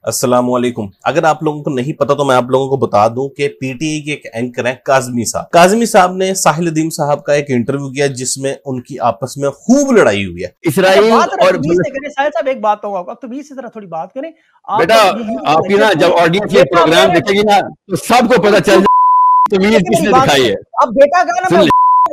अस्सलाम वालेकुम। अगर आप लोगों को नहीं पता तो मैं आप लोगों को बता दूं कि पीटीआई के एक एंकर हैं काज़मी साहब। काज़मी साहब ने साहिल अदीम साहब का एक इंटरव्यू किया जिसमें उनकी आपस में खूब लड़ाई हुई है। इसराइल और साहिल साहब एक बात होगा, अब तमीज से जरा थोड़ी बात करें बेटा। आपकी ना जब ऑडियंस ये प्रोग्राम देखेगी ना तो सबको पता चल जाए तमीज किसने दिखाई है। अब बेटा का ना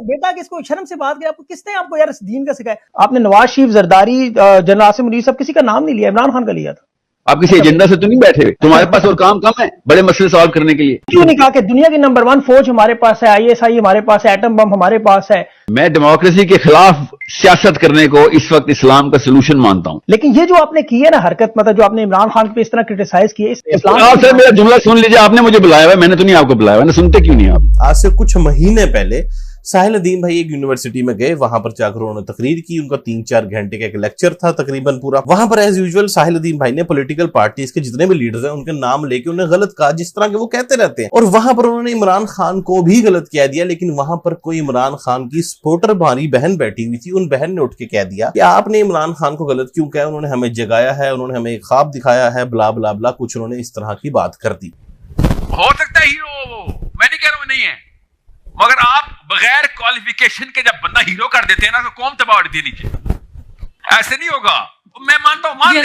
बेटा किसको शर्म से बात करें, आपको किसने आपको यार दीन का सिखाया? आपने नवाज शरीफ, जरदारी, जनरल आसिम मुनीर साहब किसी का नाम नहीं लिया, इमरान खान का लिया था। आप किसी एजेंडा से तो नहीं बैठे? तुम्हारे पास और काम कम है बड़े मसले सॉल्व करने के लिए? क्यों नहीं कहा कि दुनिया की नंबर 1 फौज हमारे पास है, आईएसआई हमारे पास है, एटम बम हमारे पास है। मैं डेमोक्रेसी के खिलाफ सियासत करने को इस वक्त इस्लाम का सोल्यूशन मानता हूं। लेकिन ये जो आपने की है ना हरकत, मतलब जो आपने इमरान खान पे इस तरह क्रिटिसाइज की है, सर मेरा जुमला सुन लीजिए। आपने मुझे बुलाया हुआ, मैंने तो नहीं आपको बुलाया हुआ, सुनते क्यों नहीं आप? आज से कुछ महीने पहले साहिल अदीम भाई एक यूनिवर्सिटी में गए, वहां पर जाकर उन्होंने तकरीर की। उनका 3-4 घंटे का एक लेक्चर था तकरीबन पूरा। वहां पर एज यूजुअल साहिल अदीम भाई ने पॉलिटिकल पार्टीज के जितने भी लीडर्स हैं उनके नाम लेके उन्हें गलत कहा, जिस तरह के वो कहते रहते हैं। और वहां पर उन्होंने इमरान खान को भी गलत कह दिया, लेकिन वहां पर कोई इमरान खान की सपोर्टर भारी बहन बैठी हुई थी, उन बहन ने उठ के कह दिया कि आपने इमरान खान को गलत क्यों कहा, उन्होंने हमें जगाया है, उन्होंने हमें एक ख्वाब दिखाया है, ब्ला ब्ला ब्ला, कुछ उन्होंने इस तरह की बात कर दी। हो सकता है हीरो वो, मैं नहीं कह रहा हूं नहीं है, मगर आप बगैर क्वालिफिकेशन के जब बंदा हीरो कर देते हैं ना तो कौम तबाह होती है नीचे। ऐसे नहीं होगा। मैं मानता हूं, मान लें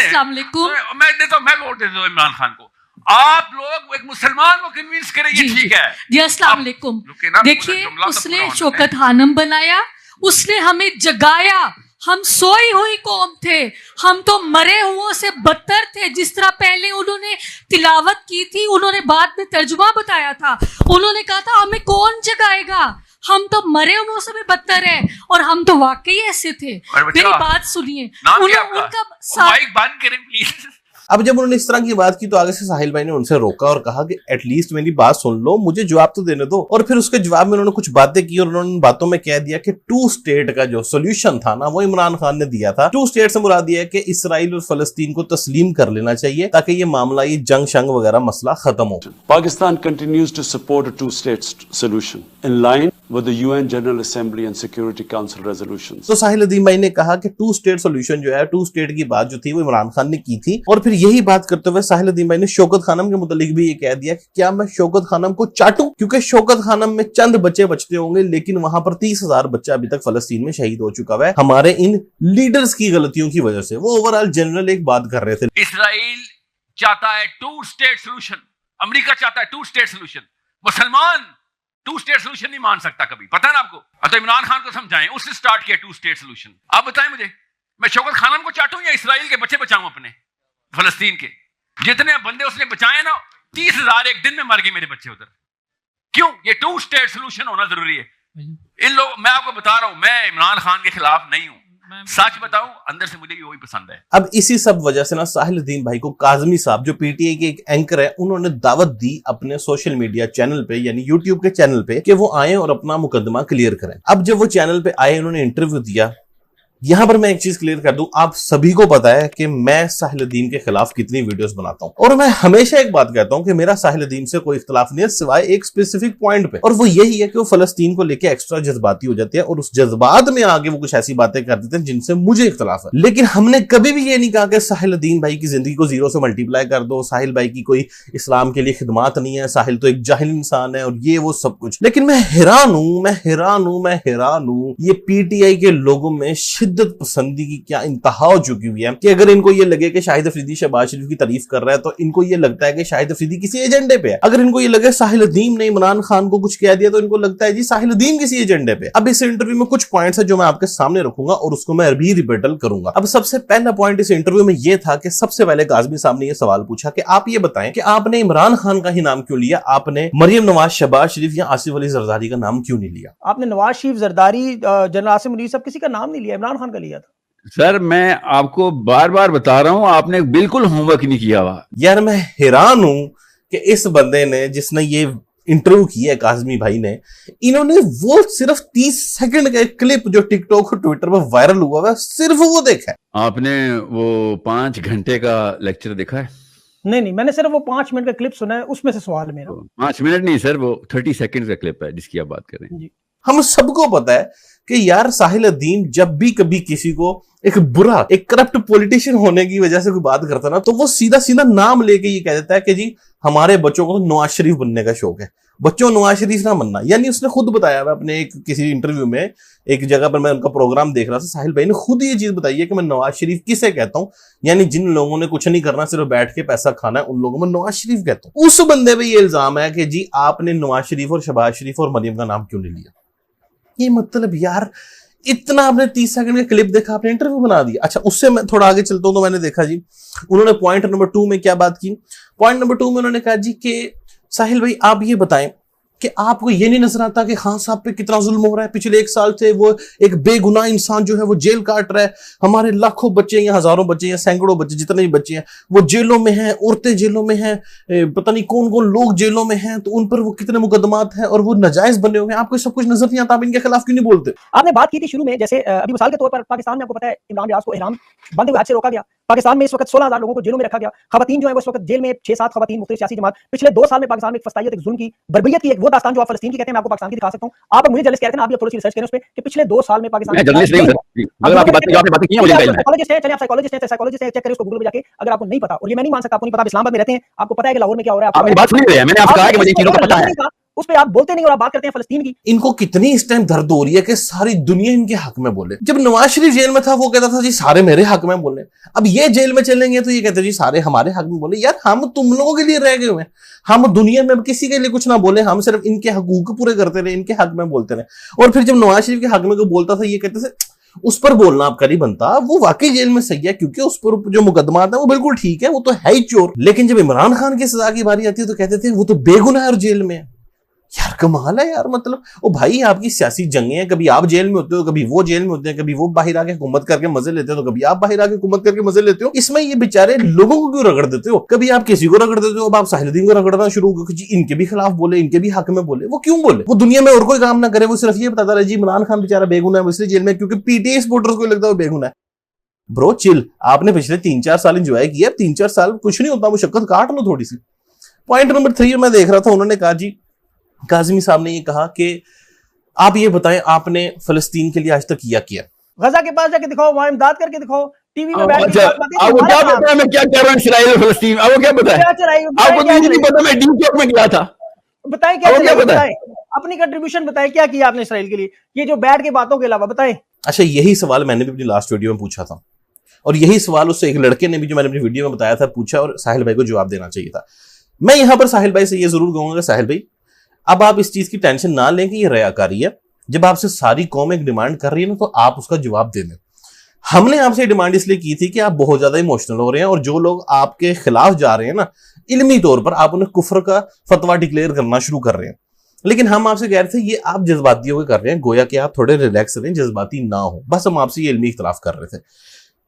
मैं वोट देता हूं इमरान खान को। आप लोग एक मुसलमान को कन्विंस करेंगे, ठीक है जी। अस्सलाम वालेकुम। देखिए, उसने शौकत खानम बनाया, उसने हमें जगाया। हम सोई हुई कौम थे, हम तो मरे हुओं से बदतर थे। जिस तरह पहले उन्होंने तिलावत की थी, उन्होंने बाद में तर्जुमा बताया था। उन्होंने कहा था हमें कौन जगाएगा, हम तो मरे हुओं से भी बदतर है, और हम तो वाकई ऐसे थे। मेरी बात सुनिए, उनका माइक बंद करें प्लीज। अब जब उन्होंने इस तरह की बात की तो आगे से साहिल भाई ने उनसे रोका और कहा कि एटलीस्ट मेरी बात सुन लो, मुझे जवाब तो देने दो। और फिर उसके जवाब में उन्होंने कुछ बातें की और उन्होंने बातों में कह दिया कि 2 स्टेट का जो सोल्यूशन था ना वो इमरान खान ने दिया था। 2 स्टेट से मुराद दिया है कि इसराइल और फलस्तीन को तस्लीम कर लेना चाहिए ताकि ये मामला, ये जंग शंग वगैरह मसला खत्म हो। Pakistan continues to support a 2-state solution in line with the UN General Assembly and Security Council resolutions। तो साहिल अदीम भाई ने कहा कि 2 स्टेट सोल्यूशन जो है, 2 स्टेट की बात जो थी वो इमरान खान ने की थी। और फिर यही बात करते हुए साहिल अदीम भाई ने शौकत खानम के मुतालिक भी ये कह दिया कि क्या मैं शौकत खानम को चाटूं, क्योंकि शौकत खानम में चंद बच्चे बचते होंगे, लेकिन वहां पर 30,000 बच्चा अभी तक फलस्तीन में शहीद हो चुका है हमारे इन लीडर्स की गलतियों की वजह से। वो ओवरऑल जनरल एक बात कर रहे थे। इसराइल चाहता है 2 स्टेट सोल्यूशन, अमेरिका चाहता है 2 स्टेट सोल्यूशन। मुसलमान 2 स्टेट सोल्यूशन नहीं मान सकता कभी, पता है ना आपको। तो इमरान खान को समझाएं, उसने स्टार्ट किया 2 स्टेट सोल्यूशन। आप बताएं मुझे, मैं शौकत खानम को चाटूं या इसराइल के बच्चे बचाऊं अपने फलस्तीन के? जितने बंदे उसने बचाए ना, 30,000 एक दिन में मर गए मेरे बच्चे उधर। क्यों? ये 2 स्टेट सोल्यूशन होना जरूरी है। इन लोग, मैं आपको बता रहा हूं, मैं इमरान खान के खिलाफ नहीं हूं, सच बताऊं अंदर से मुझे भी वही पसंद है। अब इसी सब वजह से ना साहिल अदीम भाई को काज़मी साहब जो पीटीआई के एक एंकर है, उन्होंने दावत दी अपने सोशल मीडिया चैनल पे, यानी यूट्यूब के चैनल पे, कि वो आए और अपना मुकदमा क्लियर करें। अब जब वो चैनल पे आए, उन्होंने इंटरव्यू दिया। यहां पर मैं एक चीज क्लियर कर दूं, आप सभी को पता है कि मैं साहिल अदीम के खिलाफ कितनी वीडियोस बनाता हूं, और मैं हमेशा एक बात कहता हूं कि मेरा साहिल अदीम से कोई इख्तिलाफ नहीं है सिवाय एक स्पेसिफिक पॉइंट पे, और वो यही है कि वो फलस्तीन को लेके एक्स्ट्रा जज्बाती हो जाते हैं और उस जज्बात में आगे वो कुछ ऐसी बातें कर देते हैं जिनसे मुझे इख्तिलाफ है। लेकिन हमने कभी भी ये नहीं कहा कि साहिल अदीम भाई की जिंदगी को 0 से मल्टीप्लाई कर दो, साहिल भाई की कोई इस्लाम के लिए खिदमात नहीं है, साहिल तो एक जाहिल इंसान है और ये वो सब कुछ। लेकिन मैं हैरान हूं ये पीटीआई के लोगों में शिद्दत पसंदी की क्या इंतहा हो चुकी हुई है कि अगर इनको ये लगे कि शाहिद अफरीदी शहबाज शरीफ की तारीफ कर रहा है तो इनको ये लगता है कि शाहिद अफरीदी किसी एजेंडे पे है। अगर इनको ये लगे साहिल अदीम ने इमरान खान को कुछ कह दिया तो इनको लगता है जी साहिल अदीम किसी एजेंडे पे। अब इस इंटरव्यू में कुछ पॉइंट्स है जो मैं आपके सामने रखूंगा और उसको मैं भी रिबेटल करूंगा। अब सबसे पहला पॉइंट इस इंटरव्यू में यह था कि सबसे पहले काज़मी साहब ने यह सवाल पूछा कि आप ये बताएं कि आपने इमरान खान का ही नाम क्यों लिया, आपने मरियम नवाज, शहबाज शरीफ या आसिफ अली जरदारी का नाम क्यों नहीं लिया? आपने नवाज शरीफ, जरदारी, जनरल आसिम मुनीर साहब किसी का नाम नहीं लिया, इमरान खान का लिया था। सर मैं आपको बार बार बता रहा हूं, आपने बिल्कुल होमवर्क नहीं किया हुआ। यार मैं हैरान हूं कि इस बंदे ने, जिसने ये इंटरव्यू किया है काज़मी भाई ने, इन्होंने वो सिर्फ 30 सेकंड का क्लिप जो टिकटॉक और ट्विटर पर वायरल हुआ है सिर्फ वो देखा है। आपने वो 5 घंटे का लेक्चर देखा है? नहीं, मैंने सिर्फ वो 5 मिनट का क्लिप सुना है, उसमें से सवाल मेरा। 5 मिनट नहीं सर, वो 30 सेकंड का क्लिप है जिसकी आप बात कर रहे हैं। हम सबको पता है कि यार साहिल-उद-दीन जब भी कभी किसी को एक करप्ट पॉलिटिशियन होने की वजह से कोई बात करता ना, तो वो सीधा सीधा नाम लेके ये कह देता है कि जी हमारे बच्चों को तो नवाज शरीफ बनने का शौक है, बच्चों नवाज शरीफ ना बनना। यानी उसने खुद बताया हुआ अपने किसी इंटरव्यू में, एक जगह पर मैं उनका प्रोग्राम देख रहा था, साहिल भाई ने खुद ये चीज बताई है कि मैं नवाज शरीफ किसे कहता हूं, यानी जिन लोगों ने कुछ नहीं करना सिर्फ बैठ के पैसा खाना है, उन लोगों में नवाज शरीफ कहता हूं। उस बंदे पे ये इल्जाम है कि जी आपने नवाज शरीफ और शहबाज शरीफ और मरियम का नाम क्यों नहीं लिया। ये मतलब यार इतना आपने 30 सेकंड का क्लिप देखा, आपने इंटरव्यू बना दिया। अच्छा, उससे मैं थोड़ा आगे चलता हूं तो मैंने देखा जी उन्होंने पॉइंट नंबर 2 में क्या बात की। पॉइंट नंबर 2 में उन्होंने कहा जी कि साहिल भाई आप ये बताएं कि आपको ये नहीं नजर आता कि खान साहब पे कितना जुल्म हो रहा है। पिछले 1 साल से वो एक बेगुनाह इंसान जो है वो जेल काट रहा है, हमारे लाखों बच्चे या हजारों बच्चे या सैकड़ों बच्चे जितने भी बच्चे हैं वो जेलों में हैं, औरतें जेलों में हैं, पता नहीं कौन कौन लोग जेलों में हैं, तो उन पर वो कितने मुकदमात हैं और वो नाजायज बने हुए हैं। आपको सब कुछ नजर नहीं आता, आप इनके खिलाफ क्यों नहीं बोलते? आपने बात की थी शुरू में, जैसे अभी मिसाल के तौर पर पाकिस्तान में आपको पता है इमरान रियाज को इहराम बंद हुए हाथ से रोका गया। पाकिस्तान में इस वक्त 16,000 लोगों को जेलों में रखा गया। खवातीन जो है वो इस वक्त जेल में 6-7 खवातीन मुख्तलिफ सियासी जमात। पिछले 2 साल में पाकिस्तान में एक फस्तायत, एक जुल्म की, बर्बरियत की एक वो दास्तान जो आप फलस्तीन की कहते हैं, मैं आपको पाकिस्तान की दिखा सकता हूं। आप मुझे जर्नलिस्ट कहते हैं ना, आप थोड़ी सी रिसर्च करें उस पे कि पिछले 2 साल में पाकिस्तान में जर्नलिस्ट नहीं हूं, अगर आपकी बात की है मुझे साइकोलॉजिस्ट है, चलिए आप साइकोलॉजिस्ट है, चेक करें उसको गूगल पे जाके, अगर आपको नहीं पता, और ये मैं नहीं मान सकता आपको नहीं पता, इस्लामाबाद में रहते हैं, आपको पता है कि लाहौर में क्या हो रहा है। आप मेरी बात सुन रहे हैं, मैंने आपको कहा कि मुझे इन चीजों का पता है, उस पे आप बोलते नहीं और आप बात करते हैं फलस्तीन की। इनको कितनी इस टाइम दर्द हो रही है कि सारी दुनिया इनके हक में बोले। जब नवाज शरीफ जेल में था वो कहता था जी सारे मेरे हक में बोले, अब ये जेल में चलेंगे तो ये कहते जी सारे हमारे हक में बोले। यार हम तुम लोगों के लिए रह गए हुए हैं, हम दुनिया में अब किसी के लिए कुछ ना बोले, हम सिर्फ इनके हकूक पूरे करते रहे, इनके हक में बोलते रहे। और फिर जब नवाज शरीफ के हक में कोई बोलता था ये कहते थे उस पर बोलना आपका नहीं बनता, वो वाकई जेल में सही है क्योंकि उस पर जो मुकदमात है वो बिल्कुल ठीक है, वो तो है ही चोर। लेकिन जब इमरान खान की सजा की बारी आती है तो कहते थे वो तो बेगुनाह और जेल में है। यार कमाल है यार, मतलब ओ भाई आपकी सियासी जंगें हैं, कभी आप जेल में होते हो, कभी वो जेल में होते हैं, कभी वो बाहर आके हुकूमत करके मजे लेते हो, तो कभी आप बाहर आके हुकूमत करके मजे लेते हो। इसमें ये बेचारे लोगों को क्यों रगड़ देते हो? कभी आप किसी को रगड़ देते हो, अब आप साहिल-उद-दीन को रगड़ना शुरू हो जी इनके भी खिलाफ बोले, इनके भी हक में बोले। वो क्यों बोले? वो दुनिया में और कोई काम ना करे, वो सिर्फ ये बताता रहे जी इमरान खान बेचारा बेगुनाह है इसलिए जेल में क्योंकि पीटीआई सपोर्टर्स को लगता है वो बेगुनाह है। ब्रो चिल, आपने पिछले 3-4 साल एंजॉय किया, 3-4 साल कुछ नहीं होता, मुशक्कत काट लो थोड़ी सी। पॉइंट नंबर 3 में देख रहा था, उन्होंने कहा जी काज़मी साहब ने ये कहा कि आप ये बताएं आपने फलस्तीन के लिए आज तक किया क्या? गजा के पास जाके दिखाओ, वहां इमदाद करके दिखाओ, टीवी में बैठ के आपको क्या पता है मैं क्या कर रहा हूं इस्राइल और फलस्तीन? आपको क्या पता है? आपको नहीं पता मैं डी चौक में गया था। बताएं क्या बताएं, अपनी कंट्रीब्यूशन बताएं, क्या किया आपने इसराइल के लिए, ये जो बैठ के बातों के अलावा बताएं। अच्छा, यही सवाल मैंने भी अपनी लास्ट वीडियो में पूछा था और यही सवाल उससे एक लड़के ने भी जो मैंने अपनी वीडियो में बताया था पूछा और साहिल भाई को जवाब देना चाहिए था। मैं यहां पर साहिल भाई से ये जरूर कहूंगा, साहिल भाई अब आप इस चीज की टेंशन ना लें कि ये रयाकारी है। जब आपसे सारी कौम एक डिमांड कर रही है ना तो आप उसका जवाब दे दें। हमने आपसे डिमांड इसलिए की थी कि आप बहुत ज्यादा इमोशनल हो रहे हैं और जो लोग आपके खिलाफ जा रहे हैं ना, इल्मी तौर पर आप उन्हें कुफ्र का फतवा डिक्लेयर करना शुरू कर रहे हैं। लेकिन हम आपसे कह रहे थे ये आप जज्बाती होकर कर रहे हैं, गोया कि आप थोड़े रिलैक्स रहें, जज्बाती ना हो। बस हम आपसे ये इल्मी इख्तिलाफ कर रहे थे।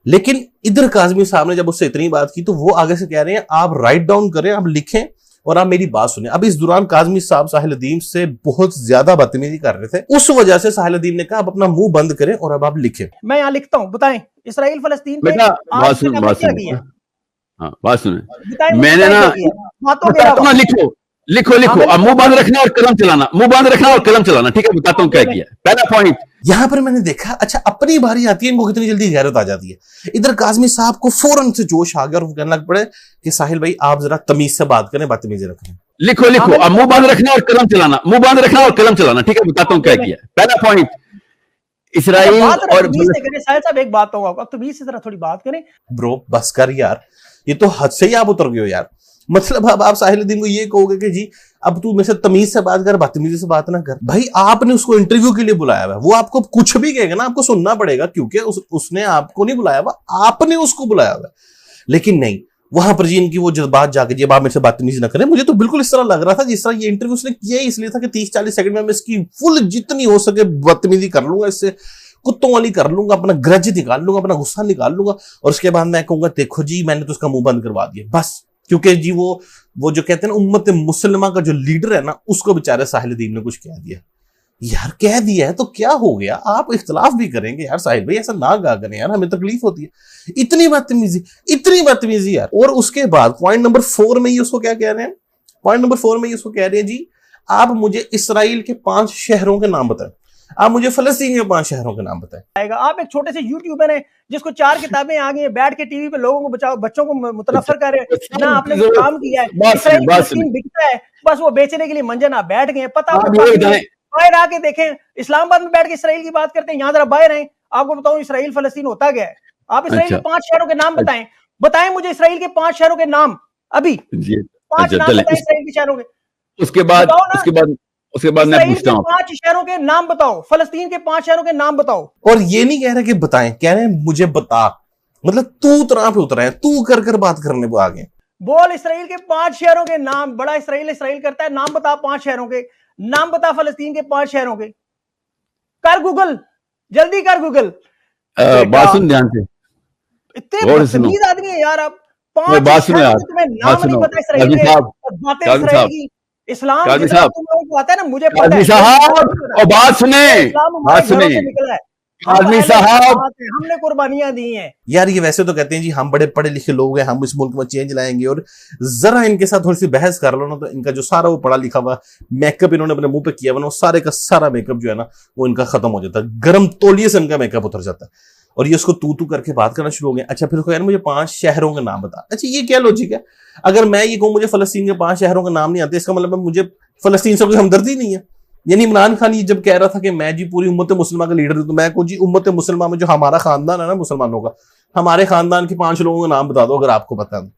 लेकिन इधर काज़मी साहब ने जब उससे इतनी बात की तो वो आगे से कह रहे हैं आप राइट डाउन करें, आप लिखें और आप मेरी बात सुने। अब इस दौरान काज़मी साहब साहिल-उद-दीन से बहुत ज्यादा बदतमीजी कर रहे थे, उस वजह से साहिल-उद-दीन ने कहा आप अपना मुंह बंद करें और अब आप लिखें। मैं यहाँ लिखता हूँ, बताएं इसराइल फलस्तीन पे बात सुने मैंने ना लिखो अब मुंह बंद रखना और कलम चलाना, मुंह बंद रखना और कलम चलाना, ठीक है? बताता हूँ क्या किया। पहला पॉइंट यहां पर मैंने देखा, अच्छा अपनी बारी आती है इनको कितनी जल्दी गैरत आ जाती है। इधर काज़मी साहब को फौरन से जोश आ गया और वो कहने लग पड़े कि साहिल भाई आप जरा तमीज से बात करें, बदतमीजी न करें। लिखो अब मुंह बंद रखना और कलम चलाना, मुंह बंद रखना और कलम चलाना, ठीक है? बताता हूँ क्या किया। पहला पॉइंट इसराइल और साहिल साहब एक बात तो तमीज से जरा थोड़ी बात करें। ब्रो बस कर यार, ये तो हद से ही आप उतर गए हो यार। मतलब अब आप साहिल-उद-दीन को ये कहोगे कि जी अब तू मेरे से तमीज से बात कर, बदतमीजी से बात ना कर। भाई आपने उसको इंटरव्यू के लिए बुलाया हुआ है, वो आपको कुछ भी कहेगा ना आपको सुनना पड़ेगा क्योंकि उसने आपको नहीं बुलाया हुआ, आपने उसको बुलाया हुआ। लेकिन नहीं, वहां पर जी इनकी वो जज्बात जाके जी अब आप मेरे से बदतमीजी ना करें। मुझे तो बिल्कुल इस तरह लग रहा था जिस तरह ये इंटरव्यू उसने किया ही इसलिए था कि 30-40 सेकंड में मैं इसकी फुल जितनी हो सके बदतमीजी कर लूंगा, इससे कुत्तों वाली कर लूंगा, अपना ग्रज निकाल लूंगा, अपना गुस्सा निकाल लूंगा और उसके बाद मैं कहूंगा देखो जी मैंने तो उसका मुंह बंद करवा दिया बस। क्योंकि जी वो जो कहते हैं ना उम्मत मुसलमा का जो लीडर है ना उसको बेचारे साहिल-उद-दीन ने कुछ कह दिया। यार कह दिया है तो क्या हो गया, आप इख्तिलाफ भी करेंगे यार साहिल भाई, ऐसा ना कहा करें यार, हमें तकलीफ होती है। इतनी बदतमीजी यार। और उसके बाद पॉइंट नंबर 4 में ही उसको क्या कह रहे हैं, पॉइंट नंबर 4 में ही उसको कह रहे हैं जी आप मुझे इसराइल के 5 शहरों के नाम बताएं। आप मुझे फलस्तीन के 5 शहरों के नाम बताएं। आप एक छोटे से यूट्यूबर हैं जिसको 4 किताबें आ गई हैं, बैठ के टीवी पे लोगों को बचाओ, बच्चों को मुतनफर कर रहे हैं ना, आपने कोई काम किया है, इसराइल फलस्तीन बिकता है, बस वो बेचने के लिए मंजन आप बैठ गए हैं। पता बाहर आके देखें, इस्लामाबाद में बैठ के इसराइल की बात करते हैं, यहाँ जरा बाहर हैं, आपको बताऊं इसराइल फलस्तीन होता क्या है। आप इसराइल के 5 शहरों के नाम बताएं मुझे इसराइल के 5 शहरों के नाम, अभी 5 नाम बताएं इसराइल के शहरों के। उसके बाद मैं पूछता हूं, 5 शहरों के नाम बताओ, फलस्तीन के 5 शहरों के नाम बताओ। और ये नहीं कह रहे कि बताएं, कह रहे हैं मुझे बता, मतलब तू उतरा पे उतरा है, तू कर बात करने को आगे बोल इसराइल के 5 शहरों के नाम। बड़ा इसराइल करता है, नाम बता 5 शहरों के, नाम बता फलस्तीन के 5 शहरों के। कर गूगल, जल्दी कर गूगल। बात सुन ध्यान से, इतने बदतमीज आदमी है यार आप। 5 बात सुनो यार, तुम्हें नाम नहीं पता इसराइल के, बातें इसराइल की, इस्लाम तुम लोगों को आता है ना, मुझे पता है साहब। और बात सुने, निकला है आदमी साहब, हमने कुर्बानियां दी हैं यार। ये वैसे तो कहते हैं जी हम बड़े पढ़े लिखे लोग हैं, हम इस मुल्क में चेंज लाएंगे, और जरा इनके साथ थोड़ी सी बहस कर लो ना तो इनका जो सारा वो पढ़ा लिखा हुआ मेकअप इन्होंने अपने मुंह पे किया हुआ, वो सारे का सारा मेकअप जो है ना वो इनका खत्म हो जाता है, गर्म तौलिए से इनका मेकअप उतर जाता है, और ये उसको तू करके बात करना शुरू हो गया। अच्छा फिर यार मुझे 5 शहरों के नाम बता। अच्छा ये क्या लॉजिक है? अगर मैं ये कहूं मुझे फलस्तीन के 5 शहरों के नाम नहीं आते, इसका मतलब मुझे फलस्तीन से कोई हमदर्दी नहीं है। यानी इमरान खान ये जब कह रहा था कि मैं जी पूरी उम्मत मुसलमान का लीडर हूं, तो मैं को जी उम्मत मुसलमान में जो हमारा खानदान है ना मुसलमानों का, हमारे खानदान के 5 लोगों का नाम बता दो अगर आपको पता है।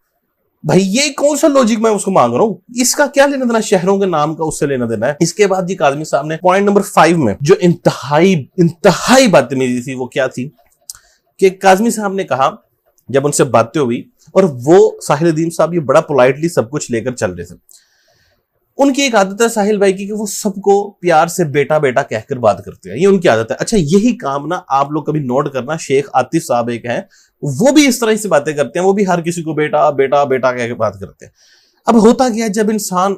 भाई ये कौन सा लॉजिक मैं उसको मांग रहा हूँ? इसका क्या लेना देना शहरों के नाम का, उससे लेना देना है। इसके बाद जी काज़मी साहब ने पॉइंट नंबर 5 में जो इंतहाई बदतमीजी थी वो क्या थी कि काज़मी साहब ने कहा जब उनसे बातें हुई, और वो साहिल साहब ये बड़ा पोलाइटली सब कुछ लेकर चल रहे थे। उनकी एक आदत है साहिल भाई की कि वो सबको प्यार से बेटा बेटा कहकर बात करते हैं, ये उनकी आदत है। अच्छा यही काम ना आप लोग कभी नोट करना, शेख आतिफ साहब एक हैं, वो भी इस तरह से बातें करते हैं, वो भी हर किसी को बेटा बेटा बेटा कह के बात करते हैं। अब होता क्या है, जब इंसान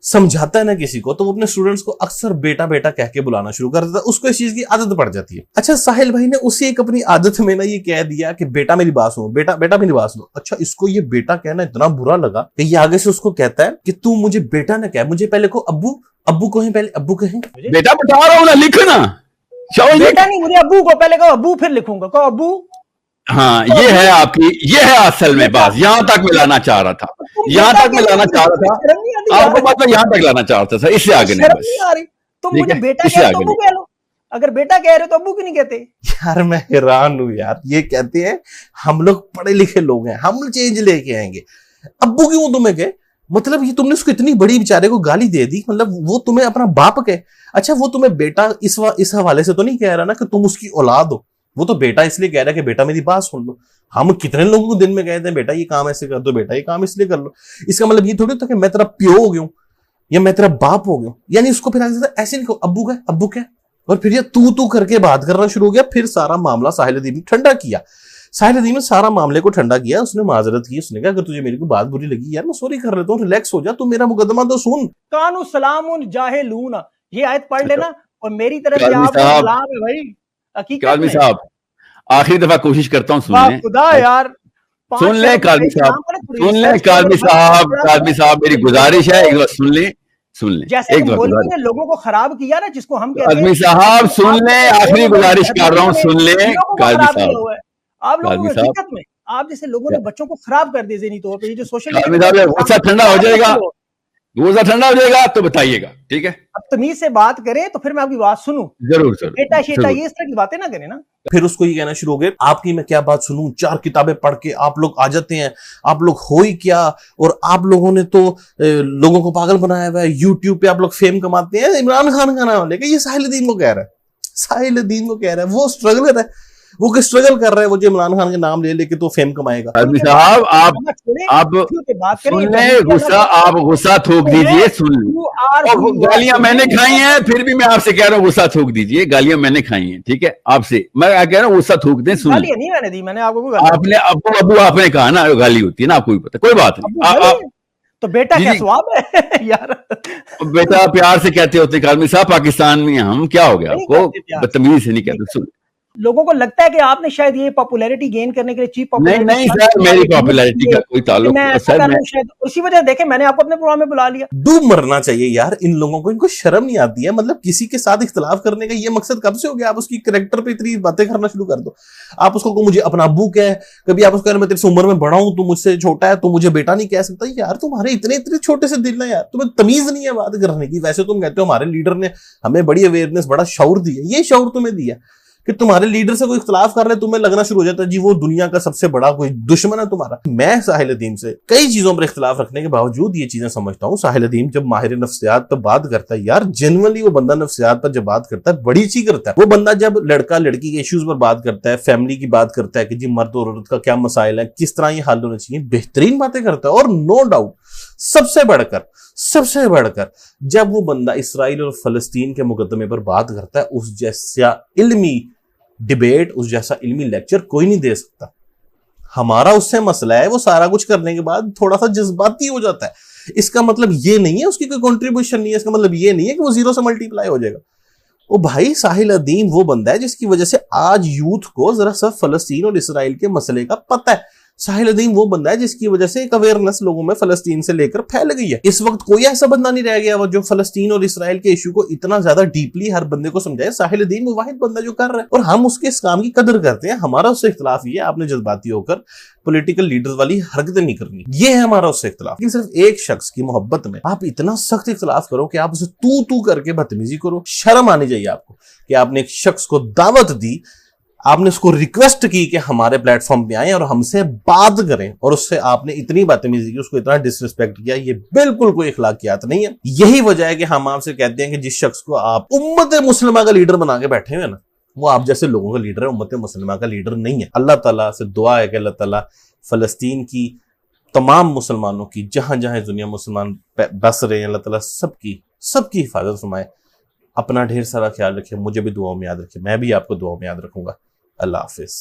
समझाता है ना किसी को, तो वो अपने स्टूडेंट्स को अक्सर बेटा बेटा कह के बुलाना शुरू कर देता है, उसको इस चीज की आदत पड़ जाती है। अच्छा साहिल भाई ने उसी एक अपनी आदत में ना ये कह दिया कि बेटा मेरी बात सुनो, बेटा बेटा मेरी बात सुनो। अच्छा इसको ये बेटा कहना इतना बुरा लगा कि ये आगे से उसको कहता है कि तू मुझे बेटा ना कह, मुझे पहले को अब्बू, अब्बू कहें, पहले अब्बू कहें। बेटा बता रहा हूं ना, लिखना बेटा नहीं, मुझे अब्बू को पहले कहो, अब्बू फिर लिखूंगा, कहो अब्बू। हाँ ये है आपकी, ये है असल में बात, यहां तक मैं लाना चाह रहा था, यहां तक मैं लाना चाह रहा था, आपको बात मैं यहां तक लाना चाह रहा था, इससे आगे नहीं बस। तुम मुझे बेटा कह रहे हो तो अब्बू कह लो, अगर बेटा कह रहे हो तो अब्बू क्यों नहीं कहते? यार मैं हैरान हूं यार, ये कहते हैं हम लोग पढ़े लिखे लोग हैं, हम चेंज लेके आएंगे, अब्बू क्यों तुम्हें कहे? मतलब ये तुमने उसको इतनी बड़ी बेचारे को गाली दे दी, मतलब वो तुम्हें अपना बाप कहे। अच्छा वो तुम्हें बेटा इस हवाले से तो नहीं कह रहा ना कि तुम उसकी औलाद हो, वो तो बेटा इसलिए कह रहा है कि बेटा मेरी बात सुन लो। हम कितने लोगों को दिन में कहते हैं बेटा ये काम ऐसे कर दो, बेटा ये काम इसलिए कर लो। इसका मतलब ये थोड़ी होता कि मैं तेरा प्यो हो गया हूं या मैं तेरा बाप हो गया। यानी उसको फिर ऐसे नहीं कहो अब्बू क्या, अब्बू क्या, और फिर ये तू करके बात करना शुरू हो गया। फिर सारा मामला साहिल अदीब ने ठंडा किया, साहिल अदीब ने सारा मामले को ठंडा किया, उसने माजरत की, उसने कहा अगर तुझे मेरी को बात बुरी लगी यार मैं सॉरी कर लेता हूँ, रिलैक्स हो जा, तू मेरा मुकदमा तो सुन। कानू सलामुन जाहिलून, ये आयत पढ़ लेना और मेरी तरफ से आपको सलाम है भाई। काज़मी साहब आखिरी दफा कोशिश करता हूँ सुनने, खुदा यार सुन ले काज़मी साहब, सुन ले काज़मी साहब, काज़मी साहब मेरी गुजारिश है एक बार सुन ले, सुन ले जैसे मौलवी ने लोगों को खराब किया ना, जिसको हम कहते हैं काज़मी साहब सुन ले, आखिरी गुजारिश कर रहा हूँ सुन ले काज़मी साहब। आप लोगों की हकीकत में आप जैसे लोगों ने बच्चों को खराब कर दिया ज़हनी तौर पे, ये जो सोशल मीडिया गुस्सा ठंडा हो जाएगा, गुस्सा ठंडा हो जाएगा तो बताइएगा, ठीक है? अब तमीज से बात करें तो फिर मैं आपकी बात सुनूं। जरूर सर, बेटा शेटा ये इस तरह की बातें ना करें ना। फिर उसको ये कहना शुरू हो गए आपकी मैं क्या बात सुनूं, 4 किताबें पढ़ के आप लोग आ जाते हैं, आप लोग हो ही क्या, और आप लोगों ने तो लोगों को पागल बनाया हुआ है, यूट्यूब पे आप लोग फेम कमाते हैं, इमरान खान का नाम लेके। ये साहिल अदीब को कह रहा है, साहिल अदीब को कह रहा है, वो स्ट्रगलर है, वो स्ट्रगल कर रहा है, वो जो इमरान खान के नाम ले लेके तो फेम कमाएगा। काज़मी साहब आप सुन ले, गुस्सा आप गुस्सा थोक दीजिए, सुन लो, गालियां मैंने खाई हैं, फिर भी मैं आपसे कह रहा हूँ गुस्सा थोक दीजिए, गालियां मैंने खाई हैं, ठीक है? आपसे मैं कह रहा हूँ गुस्सा थोक दें, सुन नहीं मैंने दी, मैंने आपको आपने अब्बू अब्बू आपने कहा ना, गाली होती है ना, आपको भी पता, कोई बात नहीं। तो बेटा क्या स्वाब है यार, बेटा प्यार से कहते होते काज़मी साहब, पाकिस्तान में हम क्या हो गया आपको, बदतमीजी से नहीं कहते। सुन लोगों को लगता है कि आपने शायद ये पॉपुलैरिटी गेन करने के लिए चीप नहीं नहीं सर, मेरी पॉपुलैरिटी का कोई ताल्लुक नहीं सर। मैं शायद उसी वजह देखे मैंने आपको अपने प्रोग्राम में बुला लिया। डूब मरना चाहिए यार इन लोगों को, इनको शर्म नहीं आती है। मतलब किसी के साथ इख्तलाफ करने का ये मकसद कब से हो गया? आप उसकी कैरेक्टर पे इतनी बातें करना शुरू कर दो। आप उसको मुझे अपना अब्बू कह, कभी आप उसको मैं तेरे से उम्र में बड़ा हूं, तू मुझसे छोटा है, तू मुझे बेटा नहीं कह सकता। यार तुम्हारे इतने इतने छोटे से दिल है यार, तुम्हें तमीज नहीं है बात करने की। वैसे तुम कहते हो हमारे लीडर ने हमें बड़ी अवेयरनेस, बड़ा शऊर दिया। ये शऊर तुम्हें दिया कि तुम्हारे लीडर से कोई इख्तलाफ कर रहे, तुम्हें लगना शुरू हो जाता है जी वो दुनिया का सबसे बड़ा कोई दुश्मन है तुम्हारा। मैं साहिल अदीम से कई चीजों पर इख्तलाफ रखने के बावजूद ये चीजें समझता हूँ। साहिल अदीम जब माहिर नफ्सियात पर बात करता है यार, जेन्युइनली वो बंदा नफ्सियात पर जब बात करता है बड़ी अच्छी करता है। वो बंदा जब लड़का लड़की के इश्यूज पर बात करता है, फैमिली की बात करता है कि जी मर्द और औरत का क्या मसाइल है, किस तरह ये हल होने चाहिए, बेहतरीन बातें करता है। और नो डाउट सबसे बढ़कर जब वो बंदा इसराइल और फलस्तीन के मुकदमे पर बात करता है, उस जैसा इल्मी डिबेट, उस जैसा इल्मी लेक्चर कोई नहीं दे सकता। हमारा उससे मसला है वो सारा कुछ करने के बाद थोड़ा सा जज्बाती हो जाता है। इसका मतलब ये नहीं है उसकी कोई कंट्रीब्यूशन नहीं है, इसका मतलब ये नहीं है कि वो जीरो से मल्टीप्लाई हो जाएगा। ओ भाई साहिल अदीम वो बंदा है जिसकी वजह से आज यूथ को जरा सा फलस्तीन और इसराइल के मसले का पता है। साहिल अदीम वो बंदा है जिसकी वजह से एक अवेयरनेस लोगों में फलस्तीन से लेकर फैल गई है। इस वक्त कोई ऐसा बंदा नहीं रह गया वो जो फलस्तीन और इसराइल के इशू को इतना ज्यादा डीपली हर बंदे को समझाए। साहिल अदीम वो वाहिद बंदा जो कर रहा है और हम उसके इस काम की कदर करते हैं। हमारा उससे इख्तलाफ ये है, आपने जज्बाती होकर पॉलिटिकल लीडर्स वाली हरकतें नहीं करनी, ये है हमारा उससे इख्तलाफ। लेकिन सिर्फ एक शख्स की मोहब्बत में आप इतना सख्त इख्तलाफ करो कि आप उसे तू करके बदतमीजी करो। शर्म आनी चाहिए आपको कि आपने एक शख्स को दावत दी, आपने उसको रिक्वेस्ट की कि हमारे प्लेटफॉर्म पे आए और हमसे बात करें, और उससे आपने इतनी बातें की, उसको इतना डिसरिस्पेक्ट किया। ये बिल्कुल कोई इखलाकियात नहीं है। यही वजह है कि हम आपसे कहते हैं कि जिस शख्स को आप उम्मत मुस्लिमा का लीडर बना के बैठे हुए ना, वो आप जैसे लोगों का लीडर है, उम्मत मुस्लिमा का लीडर नहीं है। अल्लाह ताला से दुआ है कि अल्लाह ताला फलस्तीन की तमाम मुसलमानों की, जहां जहां दुनिया मुसलमान बस रहे हैं, अल्लाह ताला सबकी हिफाजत फरमाए। अपना ढेर सारा ख्याल रखें, मुझे भी दुआओं में याद रखें, मैं भी आपको दुआओं में याद रखूंगा। अल्लाह हाफिज।